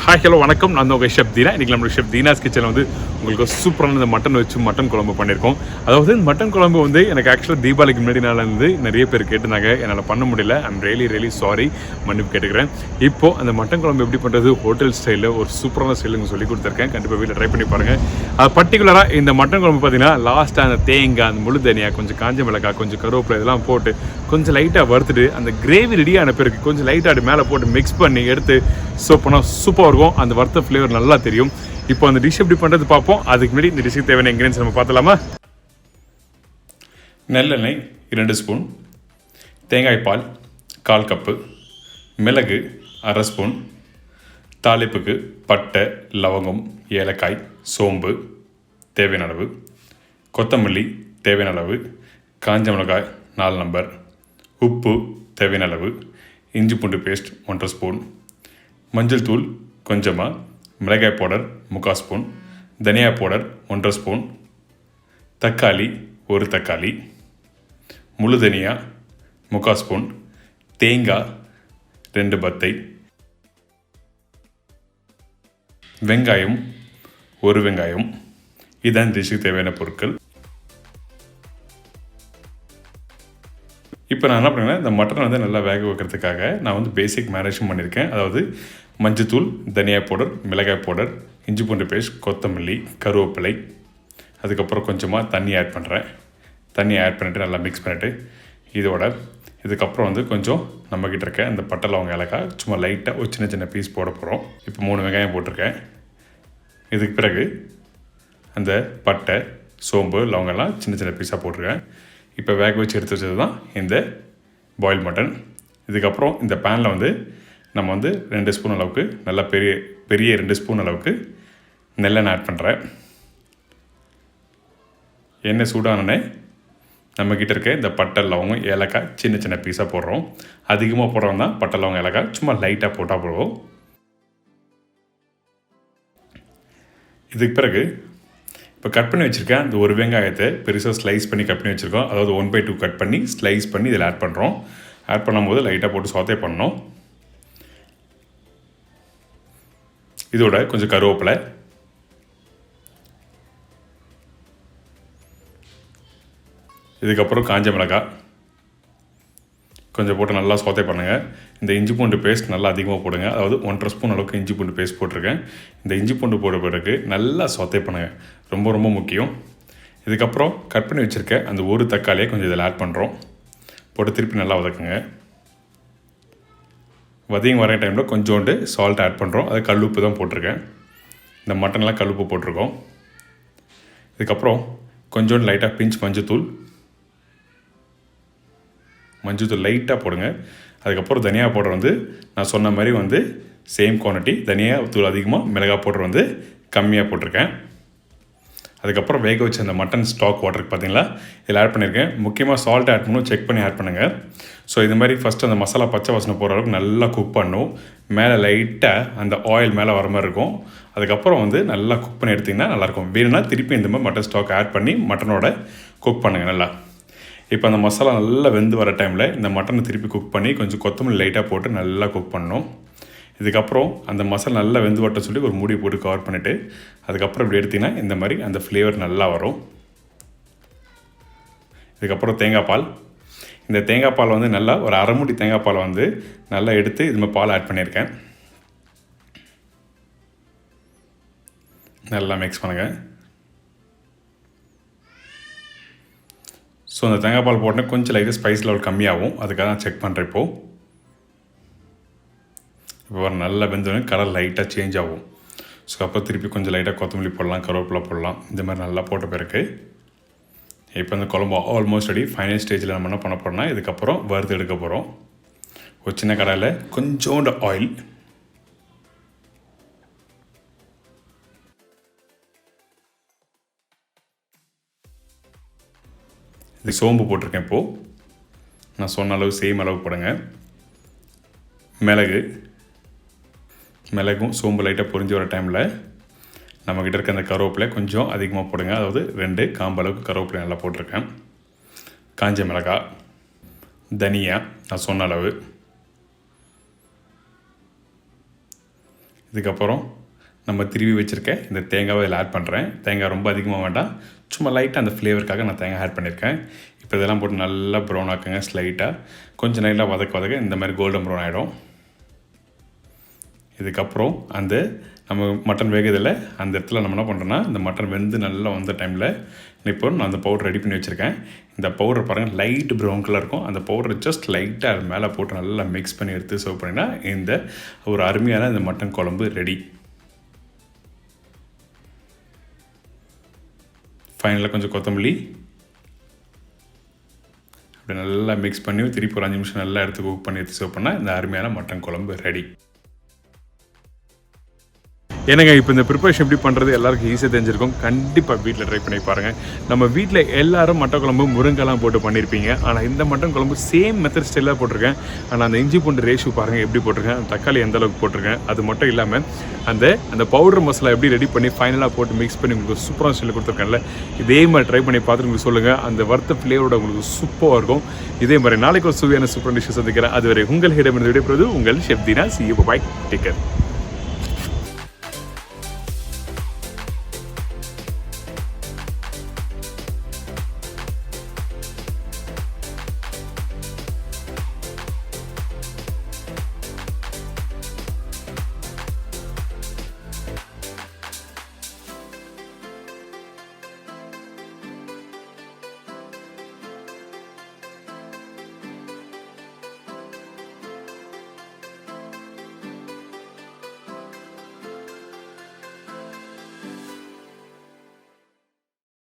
Hi hello வணக்கம். நான் உங்கள் ஷெஃப் தீனா. இன்றைக்கி நம்மளோட ஷெஃப் தீனாஸ் கிச்சனில் வந்து உங்களுக்கு சூப்பரான இந்த மட்டன் வச்சு மட்டன் குழம்பு பண்ணியிருக்கோம். அதாவது மட்டன் குழம்பு வந்து எனக்கு ஆக்சுவலாக தீபாவளிக்கு முன்னாடி நாள் வந்து நிறைய பேர் கேட்டிருந்தாங்க. என்னால் பண்ண முடியல. ஐம் ரியலி சாரி, மன்னிப்பு கேட்டுக்கிறேன். இப்போது அந்த மட்டன் குழம்பு எப்படி பண்ணுறது ஹோட்டல் ஸ்டைலில் ஒரு சூப்பரான ஸ்டைலுங்க சொல்லி கொடுத்துருக்கேன். கண்டிப்பாக வீட்டில் ட்ரை பண்ணி பாருங்கள். அது பர்டிகுலராக இந்த மட்டன் குழம்பு பார்த்தீங்கன்னா லாஸ்ட்டாக அந்த தேங்காய், அந்த முழு தனியாக, கொஞ்சம் காஞ்ச மிளகாய், கொஞ்சம் கருவேப்பிலை இதெல்லாம் போட்டு கொஞ்சம் லைட்டாக வறுத்துட்டு அந்த கிரேவி ரெடியான பிறகு கொஞ்சம் லைட்டாக அது மேலே போட்டு மிக்ஸ் பண்ணி எடுத்து சோப் பண்ணால் சூப்பராக இருக்கும். அந்த வறுத்த ஃப்ளேவர் நல்லா தெரியும். இப்போ அந்த டிஷ் எப்படி பண்ணுறது பார்ப்போம். அதுக்கு முன்னாடி இந்த டிஷ்ஷுக்கு தேவையான இன்கிரியன்ஸ் நம்ம பார்த்தலாமா? நல்லெண்ணெய் 2 ஸ்பூன், தேங்காய் பால் 1/4 கப்பு, மிளகு 1/2 ஸ்பூன், தாளிப்புக்கு பட்டை, லவங்கம், ஏலக்காய், சோம்பு தேவையான அளவு, கொத்தமல்லி தேவையான அளவு, காஞ்ச மிளகாய் 4 நம்பர், உப்பு தேவையான அளவு, இஞ்சி பூண்டு பேஸ்ட் 1/2 ஸ்பூன், மஞ்சள் தூள் கொஞ்சமாக, மிளகாய் பவுடர் 3/4 ஸ்பூன், தனியா பவுடர் 1/2 ஸ்பூன், தக்காளி 1 தக்காளி, முழு தனியா 3/4 ஸ்பூன், தேங்காய் 2 பத்தை, வெங்காயம் 1 வெங்காயம். இதுதான் டிஷ்ஷுக்கு தேவையான பொருட்கள். இப்போ நான் என்ன பண்ணுறேன்னா, இந்த மட்டனை வந்து நல்லா வேக வைக்கிறதுக்காக நான் வந்து பேசிக் மேரினேஷன் பண்ணியிருக்கேன். அதாவது மஞ்சத்தூள், தனியா பவுடர், மிளகாய் பவுடர், இஞ்சி பூண்டு பேஸ்ட், கொத்தமல்லி, கருவேப்பிலை, அதுக்கப்புறம் கொஞ்சமாக தண்ணி ஆட் பண்ணுறேன். தண்ணி ஆட் பண்ணிவிட்டு நல்லா மிக்ஸ் பண்ணிவிட்டு இதுக்கப்புறம் வந்து கொஞ்சம் நம்மக்கிட்ட இருக்க அந்த பட்டை லவங்க ஏலக்காய் சும்மா லைட்டாக ஒரு சின்ன சின்ன பீஸ் போட போகிறோம். இப்போ 3 வெங்காயம் போட்டிருக்கேன். இதுக்கு பிறகு அந்த பட்டை, சோம்பு, லவங்கெல்லாம் சின்ன சின்ன பீஸாக போட்டிருக்கேன். இப்போ வேக வச்சு எடுத்து வச்சது தான் இந்த பாயில் மட்டன். இதுக்கப்புறம் இந்த பேனில் வந்து நம்ம வந்து 2 ஸ்பூன் அளவுக்கு நல்லா பெரிய 2 ஸ்பூன் அளவுக்கு நெல்லெண்ணெய் ஆட் பண்ணுறேன். எண்ணெய் சூடானே நம்மக்கிட்ட இருக்க இந்த பட்டை, லவங்கம், ஏலக்காய் சின்ன சின்ன பீஸாக போடுறோம். அதிகமாக போடுறோம் தான் பட்டை, லவங்கம், ஏலக்காய் சும்மா லைட்டாக போட்டால் போடுவோம். இதுக்கு பிறகு இப்போ கட் பண்ணி வச்சுருக்கேன் அந்த ஒரு வெங்காயத்தை பெருசாக ஸ்லைஸ் பண்ணி கட் பண்ணி வச்சுருக்கோம். அதாவது 1/2 கட் பண்ணி ஸ்லைஸ் பண்ணி இதில் ஆட் பண்ணுறோம். ஆட் பண்ணும்போது லைட்டாக போட்டு சாத்தே பண்ணணும். இதோட கொஞ்சம் கருவேப்பிலை, இதுக்கப்புறம் காஞ்ச மிளகாய் கொஞ்சம் போட்டு நல்லா சோத்தே பண்ணுங்கள். இந்த இஞ்சி பூண்டு பேஸ்ட் நல்லா அதிகமாக போடுங்க. அதாவது 1/2 ஸ்பூன் அளவுக்கு இஞ்சி பூண்டு பேஸ்ட் போட்டிருக்கேன். இந்த இஞ்சி பூண்டு போட பிறகு நல்லா சோத்தே பண்ணுங்கள், ரொம்ப ரொம்ப முக்கியம். இதுக்கப்புறம் கட் பண்ணி வச்சுருக்க அந்த ஒரு தக்காளியை கொஞ்சம் இதில் ஆட் பண்ணுறோம். போட்டு திருப்பி நல்லா வதக்குங்க. வதங்கி வர டைமில் கொஞ்சோண்டு சால்ட் ஆட் பண்ணுறோம். அது கல்லுப்பு தான் போட்டிருக்கேன். இந்த மட்டன்லாம் கல்லுப்பு போட்டிருக்கோம். இதுக்கப்புறம் கொஞ்சோண்டு லைட்டாக பிஞ்ச் மஞ்சத்தூள் லைட்டாக போடுங்க. அதுக்கப்புறம் தனியா பவுடர் வந்து நான் சொன்ன மாதிரி வந்து சேம் குவான்டிட்டி, தனியா தூள் அதிகமாக, மிளகாய் பவுடர் வந்து கம்மியாக போட்டிருக்கேன். அதுக்கப்புறம் வேக வச்சு அந்த மட்டன் ஸ்டாக் வாட்டருக்கு பார்த்தீங்களா இதில் ஆட் பண்ணியிருக்கேன். முக்கியமாக சால்ட் ஆட் பண்ணணும், செக் பண்ணி ஆட் பண்ணுங்கள். ஸோ இது மாதிரி ஃபஸ்ட்டு அந்த மசாலா பச்சை வாசனை போகிற அளவுக்கு நல்லா குக் பண்ணணும். மேலே லைட்டாக அந்த ஆயில் மேலே வர மாதிரி இருக்கும். அதுக்கப்புறம் வந்து நல்லா குக் பண்ணி எடுத்திங்கன்னா நல்லாயிருக்கும். வேணும்னா திருப்பி இந்த மாதிரி மட்டன் ஸ்டாக் ஆட் பண்ணி மட்டனோட குக் பண்ணுங்கள் நல்லா. இப்போ அந்த மசாலா நல்லா வெந்து வர டைமில் இந்த மட்டனை திருப்பி குக் பண்ணி கொஞ்சம் கொத்தமல்லி லைட்டாக போட்டு நல்லா குக் பண்ணணும். இதுக்கப்புறம் அந்த மசாலா நல்லா வெந்து வரட்ட சொல்லி ஒரு மூடி போட்டு கவர் பண்ணிவிட்டு அதுக்கப்புறம் இப்படி எடுத்திங்கன்னா இந்த மாதிரி அந்த ஃப்ளேவர் நல்லா வரும். இதுக்கப்புறம் தேங்காய் பால். இந்த தேங்காய் பால் வந்து நல்லா ஒரு அரை மூடி தேங்காய் பால் வந்து நல்லா எடுத்து இது மாதிரி பால் ஆட் பண்ணியிருக்கேன். நல்லா மிக்ஸ் பண்ணுங்கள். ஸோ அந்த தேங்காய் பால் போட்டோன்னே கொஞ்சம் லைட்டாக ஸ்பைஸ் லெவல் கம்மியாகும். அதுக்காக நான் செக் பண்ணுறேன். இப்போ நல்லா வெந்தோடனே கலர் லைட்டாக சேஞ்ச் ஆகும். ஸோ அப்போ திருப்பி கொஞ்சம் லைட்டாக கொத்தமல்லி போடலாம், கருவேப்பிலை போடலாம். இந்த மாதிரி நல்லா போட்ட பிறகு இப்போ இந்த குழம்பு ஆல்மோஸ்ட் ரெடி. ஃபைனல் ஸ்டேஜில் நம்ம என்ன பண்ண போகிறோம்னா இதுக்கப்புறம் வறுத்து எடுக்க போகிறோம். ஒரு சின்ன கடாயில் கொஞ்சோண்டு ஆயில், இது சோம்பு போட்டிருக்கேன். இப்போது நான் சொன்ன அளவு சேம் அளவு போடுங்க. மிளகும் சோம்பு லைட்டாக பொரிஞ்சு வர டைமில் நம்மக்கிட்ட இருக்க அந்த கருவேப்பிலை கொஞ்சம் அதிகமாக போடுங்க. அதாவது 2 காம்பு அளவுக்கு கருவேப்பிலை நல்லா போட்டிருக்கேன். காஞ்ச மிளகாய், தனியா நான் சொன்ன அளவு, இதுக்கப்புறம் நம்ம திருவி வச்சுருக்க இந்த தேங்காவை இதில் ஆட் பண்ணுறேன். தேங்காய் ரொம்ப அதிகமாக வேண்டாம், சும்மா லைட்டாக அந்த ஃப்ளேவருக்காக நான் தேங்காய் ஆட் பண்ணியிருக்கேன். இப்போ இதெல்லாம் போட்டு நல்லா ப்ரௌன் ஆக்குங்க. ஸ்லைட்டாக கொஞ்சம் நல்லா வதக்க இந்த மாதிரி கோல்டன் ப்ரௌன் ஆகிடும். இதுக்கப்புறம் அந்த நம்ம மட்டன் வேகதில் அந்த இடத்துல நம்ம என்ன பண்ணுறோன்னா, இந்த மட்டன் வெந்து நல்லா வந்த டைமில் இப்போ நான் அந்த பவுடர் ரெடி பண்ணி வச்சுருக்கேன். இந்த பவுடர் பாருங்கள் லைட் ப்ரௌன் கலர் இருக்கும். அந்த பவுடரை ஜஸ்ட் லைட்டாக அது மேலே போட்டு நல்லா மிக்ஸ் பண்ணி எடுத்து சர்வ் பண்ணினா இந்த ஒரு அருமையான இந்த மட்டன் குழம்பு ரெடி. ஃபைனலாக கொஞ்சம் கொத்தமல்லி அப்படி நல்லா மிக்ஸ் பண்ணி திருப்பி ஒரு 5 நிமிஷம் நல்லா எடுத்து குக் பண்ணி எடுத்து சர்வ் பண்ணால் இந்த அருமையான மட்டன் குழம்பு ரெடி. ஏன்னாங்க இப்போ இந்த ப்ரிப்பரேஷன் எப்படி பண்ணுறது எல்லாருக்கும் ஈஸியாக தெரிஞ்சிருக்கும். கண்டிப்பாக வீட்டில் ட்ரை பண்ணி பாருங்கள். நம்ம வீட்டில் எல்லோரும் மட்டன் குழம்பு முருங்கைலாம் போட்டு பண்ணியிருப்பீங்க. ஆனால் இந்த மட்டன் குழம்பு சேம் மெத்தட் ஸ்டைலாக போட்டிருக்கேன். ஆனால் அந்த இஞ்சி பூண்டு ரேஷியோ பாருங்கள் எப்படி போட்டிருக்கேன், தக்காளி எந்த அளவுக்கு போட்டிருக்கேன். அது மட்டும் இல்லாமல் அந்த பவுடர் மசாலா எப்படி ரெடி பண்ணி ஃபைனலாக போட்டு மிக்ஸ் பண்ணி உங்களுக்கு சூப்பராக ஸ்டைலில் கொடுத்துருக்கேன்ல, இதே மாதிரி ட்ரை பண்ணி பார்த்துட்டு உங்களுக்கு சொல்லுங்கள். அந்த வறுத்த ஃப்ளேவரோட உங்களுக்கு சூப்பராக இருக்கும். இதே மாதிரி நாளைக்கு ஒரு சுவையான சூப்பர் டிஷ்ஷை சந்திக்கிறேன். அதுவரை உங்கள் ஹிடமிருந்து விடைபெறுவது உங்கள் chef Deena. See you, bye. Take care.